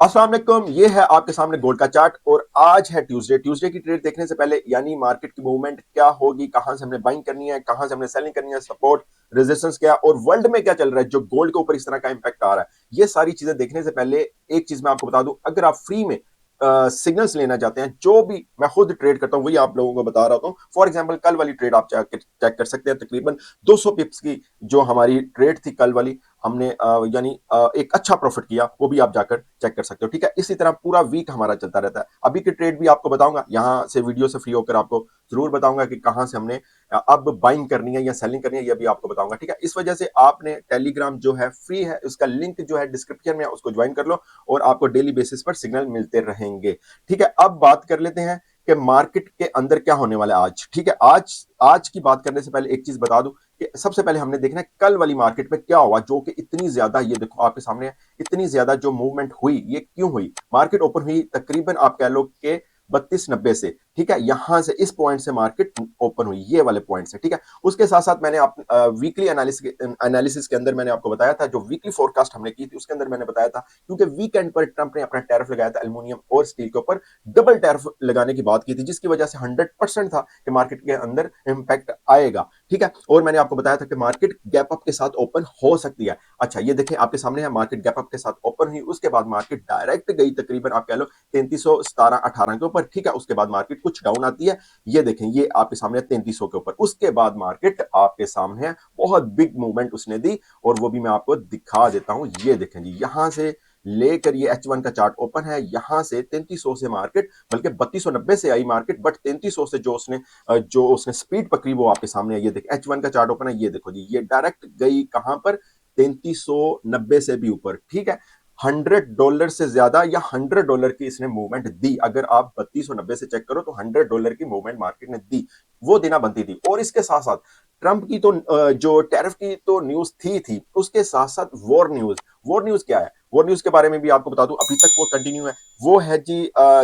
अस्सलाम वालेकुम। ये है आपके सामने गोल्ड का चार्ट और आज है ट्यूसडे की ट्रेड देखने से पहले यानी मार्केट की मूवमेंट क्या होगी, कहां से हमने बाइंग करनी है, कहां से हमने सेलिंग करनी है, सपोर्ट रेजिस्टेंस क्या और वर्ल्ड में क्या चल रहा है जो गोल्ड के ऊपर इस तरह का इंपैक्ट आ रहा है, ये सारी चीजें देखने से पहले एक चीज मैं आपको बता दूं। अगर आप फ्री में सिग्नल्स लेना चाहते हैं, जो भी मैं खुद ट्रेड करता हूं वही आप लोगों को बता रहा हूं। फॉर एग्जांपल कल वाली ट्रेड आप चेक कर सकते हैं, तकरीबन 200 पिप्स की जो हमारी ट्रेड थी कल वाली, हमने यानी एक अच्छा प्रॉफिट किया, वो भी आप जाकर चेक कर सकते हो। ठीक है, इसी तरह पूरा वीक हमारा चलता रहता है। अभी की ट्रेड भी आपको बताऊंगा, यहां से वीडियो से फ्री होकर आपको जरूर बताऊंगा कि कहां से हमने अब बाइंग करनी है या सेलिंग करनी है, यह भी आपको बताऊंगा। ठीक है, इस वजह से आपने टेलीग्राम जो है फ्री है, उसका लिंक जो है डिस्क्रिप्शन में, उसको ज्वाइन कर लो और आपको डेली बेसिस पर सिग्नल मिलते रहेंगे। ठीक है, अब बात कर लेते हैं कि मार्केट के अंदर क्या होने वाला है आज। ठीक है, आज आज की बात करने से पहले एक चीज बता दूं कि सबसे पहले हमने देखना है कल वाली मार्केट में क्या हुआ, जो कि इतनी ज्यादा, ये देखो आपके सामने है, इतनी ज्यादा जो मूवमेंट हुई, ये क्यों हुई। मार्केट ओपन हुई तकरीबन आप कह लो कि 3290 से। ठीक है, यहां से इस पॉइंट से मार्केट ओपन हुई, ये वाले पॉइंट से। ठीक है, उसके साथ साथ मैंने आप वीकली एनालिसिस के अंदर मैंने आपको बताया था, जो वीकली फोरकास्ट हमने की थी उसके अंदर मैंने बताया था, क्योंकि वीकेंड पर ट्रंप ने अपना टैरिफ लगाया था एल्यूमिनियम और स्टील के ऊपर, डबल टैरिफ लगाने की बात की थी, जिसकी वजह से 100% था कि मार्केट के अंदर इंपैक्ट आएगा। ठीक है, और मैंने आपको बताया था कि मार्केट गैप अप के साथ ओपन हो सकती है। अच्छा, ये देखें आपके सामने है, मार्केट गैप अप के साथ ओपन हुई, उसके बाद मार्केट डायरेक्ट गई तकरीबन आप कह लो 3317-18 के ऊपर। ठीक है, उसके बाद मार्केट कुछ डाउन आती है, ये देखें ये आपके सामने 3300 के ऊपर। उसके बाद मार्केट आपके सामने है, बहुत बिग मूवमेंट उसने दी और वो भी मैं आपको दिखा देता हूं। ये देखें जी, यहां से लेकर ये H1 का चार्ट ओपन है, यहां से 3300 से मार्केट, बल्कि 3290 से आई मार्केट, बट 3300 से जो उसने स्पीड पकड़ी वो आपके सामने है। ये देखिए H1 का चार्ट ओपन है, ये देखो जी, ये डायरेक्ट गई कहां पर, 3390 से भी ऊपर। ठीक है, $100 से ज्यादा या $100 की इसने मूवमेंट दी। अगर आप 3290 से चेक करो तो $100 की मूवमेंट मार्केट ने दी, वो देना बनती थी। और इसके साथ साथ ट्रंप की तो जो टैरिफ की तो न्यूज थी, उसके साथ साथ वॉर न्यूज क्या है, वॉर न्यूज के बारे में भी आपको बता दूं, अभी तक वो कंटिन्यू है। वो है जी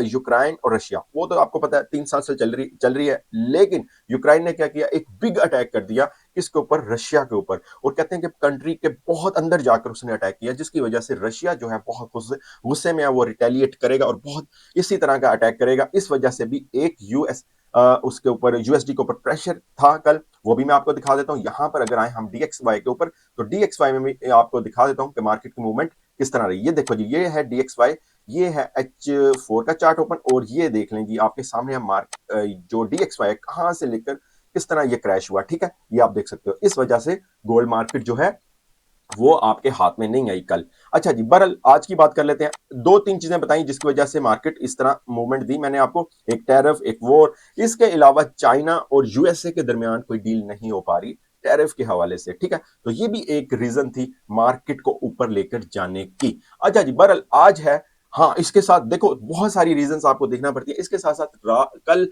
यूक्रेन और रशिया। वो तो आपको पता है 3 साल से चल रही है, लेकिन यूक्रेन ने क्या किया, एक बिग अटैक कर दिया किसके ऊपर, रशिया के ऊपर। और कहते हैं कि कंट्री के बहुत अंदर जाकर उसने अटैक किया, जिसकी वजह से रशिया जो है बहुत गुस्से में है, वो रिटेलिएट करेगा और बहुत इसी तरह का अटैक करेगा। इस वजह से भी एक उसके ऊपर यूएसडी के ऊपर प्रेशर था कल, वो भी मैं आपको दिखा देता हूं। यहां पर अगर आए हम डीएक्सवाई के ऊपर, तो डीएक्सवाई में भी आपको दिखा देता हूं कि मार्केट की मूवमेंट किस तरह रही। ये देखो जी, ये है डीएक्सवाई, ये है H4 का चार्ट ओपन, और ये देख लें जी आपके सामने है जो डीएक्सवाई कहां से लेकर किस तरह ये क्रैश हुआ। ठीक है, ये आप देख सकते हो। इस वजह से गोल्ड मार्केट जो है वो आपके हाथ में नहीं आई कल। अच्छा जी, बहरहाल आज की बात कर लेते हैं। दो तीन चीजें बताई जिसकी वजह से मार्केट इस तरह मूवमेंट दी मैंने आपको, एक टैरिफ, एक वॉर, इसके अलावा चाइना और यूएसए के दरमियान कोई डील नहीं हो पा रही टैरिफ के हवाले से। ठीक है, तो ये भी एक रीजन थी मार्केट को ऊपर लेकर जाने की। अच्छा जी, बहरहाल आज है, हाँ इसके साथ देखो बहुत सारी रीजंस आपको देखना पड़ती है। इसके साथ साथ कल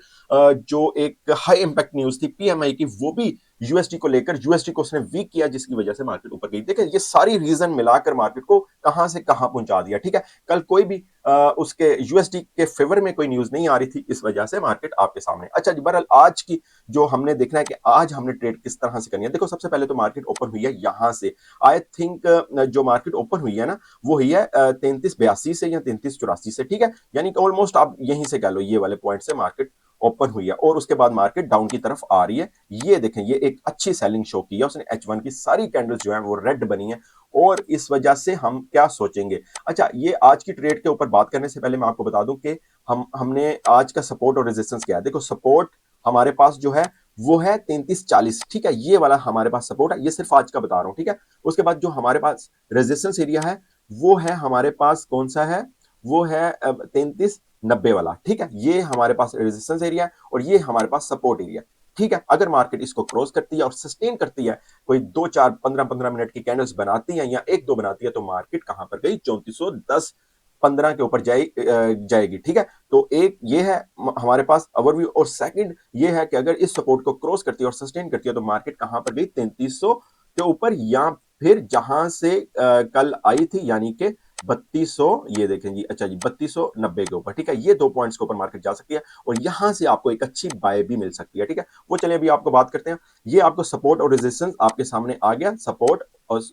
जो एक हाई इंपैक्ट न्यूज थी पीएमआई की, वो भी यूएसडी को लेकर, यूएसडी को उसने वीक किया, जिसकी वजह से मार्केट ऊपर गई। देखिए ये सारी रीजन मिलाकर मार्केट को कहां से कहां पहुंचा दिया। ठीक है, कल कोई भी उसके यूएसडी के फेवर में कोई न्यूज नहीं आ रही थी, इस वजह से मार्केट आपके सामने। अच्छा जी, बहरहाल आज की जो हमने देखना है कि आज हमने ट्रेड किस तरह से करनी है। देखो सबसे पहले तो मार्केट ओपन हुई है यहां से, आई थिंक जो मार्केट ओपन हुई है ना, वो हुई है 3382 से या 3384 से। ठीक है, यानी कि ऑलमोस्ट आप यहीं से कह लो, ये वाले पॉइंट से मार्केट ओपन हुई है और उसके बाद मार्केट डाउन की तरफ आ रही है। ये देखें, ये एक अच्छी सेलिंग शो की है उसने, H1 की सारी कैंडल्स जो है वो रेड बनी है और इस वजह से हम क्या सोचेंगे। अच्छा, ये आज की ट्रेड के ऊपर बात करने से पहले मैं आपको बता दूं कि हमने आज का सपोर्ट और रेजिस्टेंस क्या है। देखो सपोर्ट हमारे पास जो है वो है 3340। ठीक है, ये वाला हमारे पास सपोर्ट है, ये सिर्फ आज का बता रहा हूं। ठीक है, उसके बाद जो हमारे पास रेजिस्टेंस एरिया है वो है हमारे पास कौन सा है, वो है 3390 वाला। ठीक है, ये हमारे पास रेजिस्टेंस एरिया है और ये हमारे पास सपोर्ट एरिया। ठीक है, अगर मार्केट इसको क्रॉस करती है और सस्टेन करती है, कोई 2 4 15 15 मिनट की कैंडल्स बनाती है या एक दो बनाती है, तो मार्केट कहां पर गई, 3410-15 के ऊपर जाएगी। ठीक है, तो एक ये है हमारे पास ओवरव्यू, और सेकंड ये है कि अगर इस सपोर्ट को क्रॉस करती है और सस्टेन करती है, तो मार्केट कहां पर गई, 3300 के ऊपर, या फिर जहां से कल आई थी, यानी कि 3200, ये देखें जी, अच्छा जी 3290 के ऊपर। ठीक है, ये 2 पॉइंट्स के ऊपर मार्केट जा सकती है और यहां से आपको एक अच्छी बाय भी मिल सकती है। ठीक है, वो चलिए अभी आपको बात करते हैं। ये आपको सपोर्ट और रेजिस्टेंस आपके सामने आ गया, सपोर्ट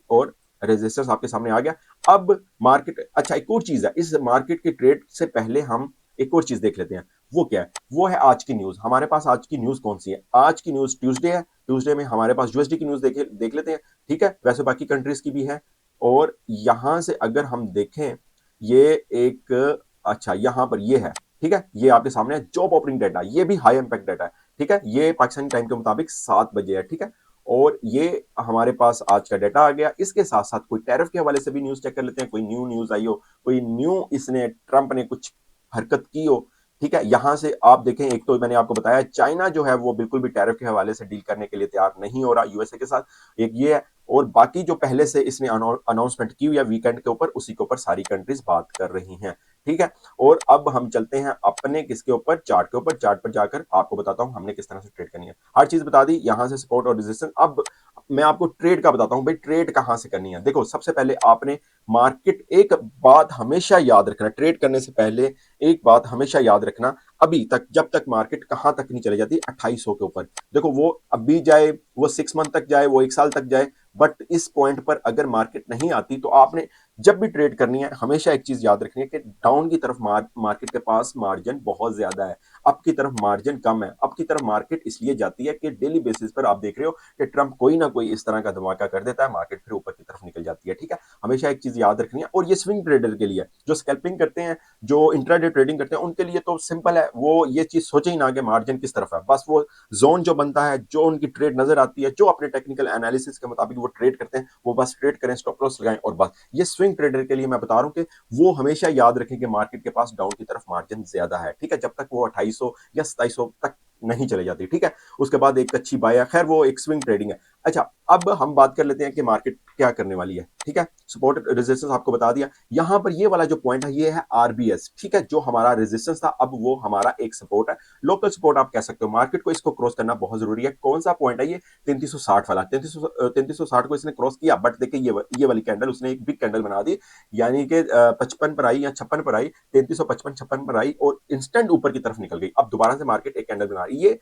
और रेजिस्टेंस आपके सामने आ गया। अब मार्केट, अच्छा एक और चीज है, इस मार्केट के ट्रेड से पहले हम एक और चीज देख लेते हैं। वो क्या है? वो है आज की न्यूज। हमारे पास आज की न्यूज कौन सी है? आज की न्यूज ट्यूसडे है। ट्यूसडे में हमारे पास यूएसडी की न्यूज देख लेते हैं। ठीक है, वैसे बाकी कंट्रीज की भी है। और यहां से अगर हम देखें, ये एक, अच्छा यहां पर ये है, ठीक है, ये आपके सामने जॉब ओपनिंग डाटा, ये भी हाई इंपैक्ट डाटा है। ठीक है, ये पाकिस्तानी टाइम के मुताबिक 7 बजे है। ठीक है, और ये हमारे पास आज का डाटा आ गया। इसके साथ साथ कोई टैरिफ के हवाले से भी न्यूज चेक कर लेते हैं, कोई न्यू न्यूज आई हो, कोई न्यू इसने ट्रंप ने कुछ हरकत की हो। ठीक है, यहां से आप देखें, एक तो मैंने आपको बताया चाइना जो है वो बिल्कुल भी टैरिफ के हवाले से डील करने के लिए तैयार नहीं हो रहा यूएसए के साथ, एक ये है। और बाकी जो पहले से इसने अनाउंसमेंट की हुई है वीकेंड के ऊपर, उसी के ऊपर सारी कंट्रीज बात कर रही हैं। ठीक है, और अब हम चलते हैं अपने किसके ऊपर, चार्ट के ऊपर। चार्ट पर जाकर आपको बताता हूं हमने किस तरह से ट्रेड करनी है। हर चीज बता दी, यहां से सपोर्ट और रेजिस्टेंस। अब मैं आपको ट्रेड का बताता हूं भाई, ट्रेड कहां से करनी है। देखो, सबसे पहले आपने मार्केट, एक बात हमेशा याद रखना ट्रेड करने से पहले, एक बात हमेशा याद रखना, अभी तक जब तक मार्केट कहां तक नहीं चली जाती, 2800 के ऊपर। देखो, वो अभी जाए, वो 6 मंथ तक जाए, वो 1 साल तक जाए, बट इस पॉइंट पर अगर मार्केट नहीं आती तो आपने जब भी ट्रेड करनी है हमेशा एक चीज याद रखनी है कि डाउन की तरफ मार्केट के पास मार्जिन बहुत ज्यादा है, अप की तरफ मार्जिन कम है। अप की तरफ मार्केट इसलिए जाती है कि डेली बेसिस पर आप देख रहे हो कि ट्रंप कोई ना कोई इस तरह का धमाका कर देता है, मार्केट फिर ऊपर की तरफ निकल जाती है। ठीक है, हमेशा एक चीज याद रखनी है। और ये स्विंग ट्रेडर के लिए, जो स्कैल्पिंग करते हैं, जो इंट्राडे ट्रेडिंग करते हैं, उनके लिए तो सिंपल है, वो ये चीज सोचे ही ना कि मार्जिन किस तरफ है, बस वो जोन जो बनता है, जो उनकी ट्रेड नजर आती है, जो अपने टेक्निकल एनालिसिस के मुताबिक वो ट्रेड करते हैं, वो बस ट्रेड करें, स्टॉप लॉस लगाएं और बस। ये स्विंग ट्रेडर के लिए मैं बता रहा हूं कि वो हमेशा याद रखें कि मार्केट के पास डाउन की तरफ मार्जिन ज्यादा है। ठीक है, जब तक वो 2800 या 2700 तक नहीं चले जाती। ठीक है, उसके बाद एक अच्छी बाय है। खैर, वो एक स्विंग ट्रेडिंग है। अच्छा, अब हम बात कर लेते हैं कि मार्केट क्या करने वाली है। ठीक है, सपोर्ट रेजिस्टेंस आपको बता दिया। यहां पर ये वाला जो पॉइंट है, ये है आरबीएस। ठीक है, जो हमारा रेजिस्टेंस था, अब वो हमारा एक सपोर्ट है, लोकल सपोर्ट आप कह सकते हो। मार्केट को इसको क्रॉस करना बहुत जरूरी है। कौन सा पॉइंट है ये? 3360 वाला। 3360 को इसने क्रॉस किया, बट देखिए ये वाली कैंडल उसने एक बिग कैंडल बना दी, यानी कि 55 पर आई या 56 पर आई, 3355 56 पर आई और इंस्टेंट ऊपर की तरफ निकल गई। अब दोबारा से मार्केट एक कैंडल बना रही है। ये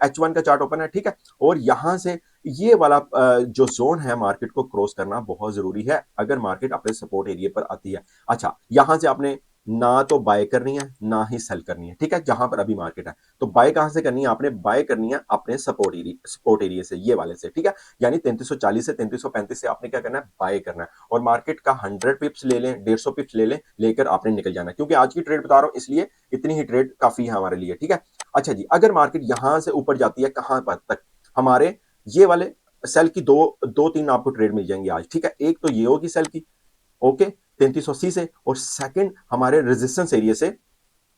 H1 का चार्ट ओपन है। ठीक है, और यहां से ये वाला जो जोन है, मार्केट को क्रॉस करना बहुत जरूरी है अगर मार्केट अपने सपोर्ट एरिया पर आती है। अच्छा, यहां से आपने ना तो बाय करनी है ना ही सेल करनी है। ठीक है, जहां पर अभी मार्केट है, तो बाय कहां से करनी है? आपने बाय करनी है अपने सपोर्ट एरिया से, ये वाले से। ठीक है, यानी 3340 से 3335 से आपने क्या करना है? बाय करना है। और मार्केट का 100 पिप्स ले लें, 150 पिप्स ले लें, लेकर आपने निकल जाना है। क्योंकि आज की ट्रेड बता रहा हूं, इसलिए इतनी ही ट्रेड काफी है हमारे लिए। ठीक है, अच्छा जी, अगर मार्केट यहां से ऊपर जाती है, कहां पर तक? हमारे ये वाले सेल की दो तीन आपको ट्रेड मिल जाएंगी आज। ठीक है, एक तो ये होगी सेल की, ओके, 3380 से, और सेकंड हमारे रेजिस्टेंस एरिया से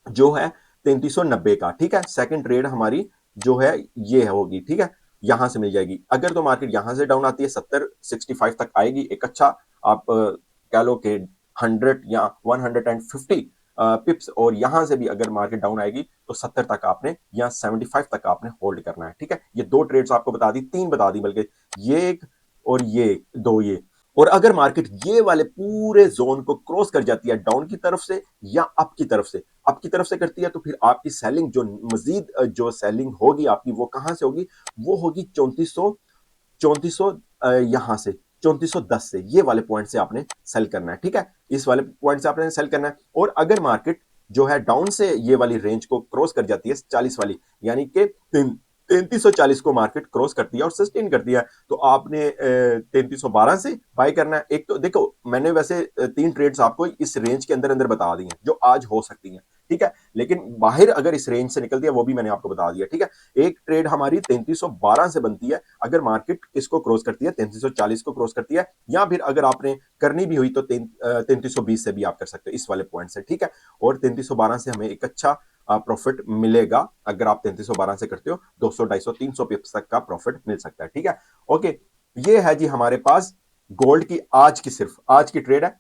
जो है 3390 का। ठीक है, सेकंड ट्रेड हमारी जो है ये होगी। ठीक है, यहां से मिल जाएगी। अगर तो मार्केट यहां से डाउन आती है, 7065 तक आएगी, एक अच्छा आप कह लो कि 100 या 150 पिप्स, और यहां से भी अगर मार्केट डाउन आएगी तो 70 तक आपने या 75 तक आपने होल्ड करना है। ठीक है, ये दो ट्रेड्स आपको बता दी, तीन बता दी बल्कि, ये एक और ये दो, ये। और अगर मार्केट ये वाले पूरे जोन को क्रॉस कर जाती है डाउन की तरफ से या अप की तरफ से, अप की तरफ से करती है, तो फिर आपकी सेलिंग जो मजीद जो सेलिंग होगी आपकी, वो कहां से होगी? वो होगी 3400 यहां से 3410 से, ये वाले पॉइंट से आपने सेल करना है। ठीक है, इस वाले पॉइंट से आपने सेल करना है। और अगर मार्केट जो है डाउन से ये वाली रेंज को क्रॉस कर जाती है, 40 वाली, यानी कि 3340 को मार्केट क्रॉस करती है और सस्टेन करती है, तो आपने 3312 से बाय करना है। एक तो देखो, मैंने वैसे 3 ट्रेड्स आपको इस रेंज के अंदर अंदर बता दी हैं जो आज हो सकती हैं। ठीक है, लेकिन बाहर अगर इस रेंज से निकलती है, वो भी मैंने आपको बता दिया। ठीक है, एक ट्रेड हमारी 3312 से बनती है अगर मार्केट किसको क्रॉस करती है? 3340 को क्रॉस करती है। या फिर अगर आपने करनी भी हुई तो 3320 से भी आप कर सकते हो, इस वाले पॉइंट से। ठीक है, और 3312 से हमें एक अच्छा प्रॉफिट मिलेगा। अगर आप 3312 से करते हो, 200 250 300 पिप्स तक का प्रॉफिट मिल सकता है। ठीक है, ओके, ये है जी हमारे पास गोल्ड की आज की, सिर्फ आज की ट्रेड है।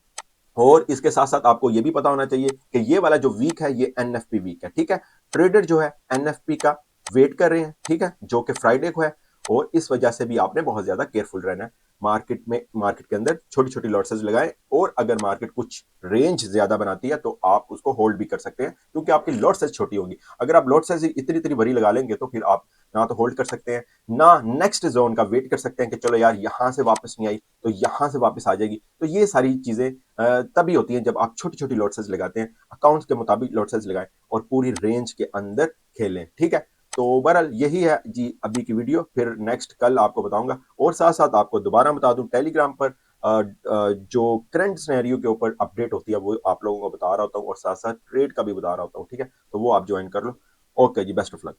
और इसके साथ साथ आपको यह भी पता होना चाहिए कि ये वाला जो वीक है, ये एनएफपी वीक है। ठीक है, ट्रेडर जो है एनएफपी का वेट कर रहे हैं। ठीक है, जो कि फ्राइडे को है, और इस वजह से भी आपने बहुत ज्यादा केयरफुल रहना है। मार्केट के अंदर छोटी छोटी लॉट्स लगाएं, और अगर मार्केट कुछ रेंज ज्यादा बनाती है तो आप उसको होल्ड भी कर सकते हैं, क्योंकि आपकी लॉट साइज छोटी होगी। अगर आप लॉट साइज इतनी इतनी बड़ी लगा लेंगे तो फिर आप ना तो होल्ड कर सकते हैं, ना नेक्स्ट जोन का वेट कर सकते हैं कि चलो यार यहां से वापस नहीं आई तो यहां से वापस आ जाएगी। तो ये सारी चीजें तभी होती हैं जब आप छोटी छोटी लॉट साइज लगाते हैं। अकाउंट्स के मुताबिक लॉट साइज लगाएं और पूरी रेंज के अंदर खेलें, ठीक है। तो बहरहाल यही है जी अभी की वीडियो, फिर नेक्स्ट कल आपको बताऊंगा। और साथ साथ आपको दोबारा बता दूं, टेलीग्राम पर जो करंट सिनेरियो के ऊपर अपडेट होती है वो आप लोगों को बता रहा होता हूँ, और साथ साथ ट्रेड का भी बता रहा होता हूँ, ठीक है। तो वो आप ज्वाइन कर लो। ओके जी, बेस्ट ऑफ लक।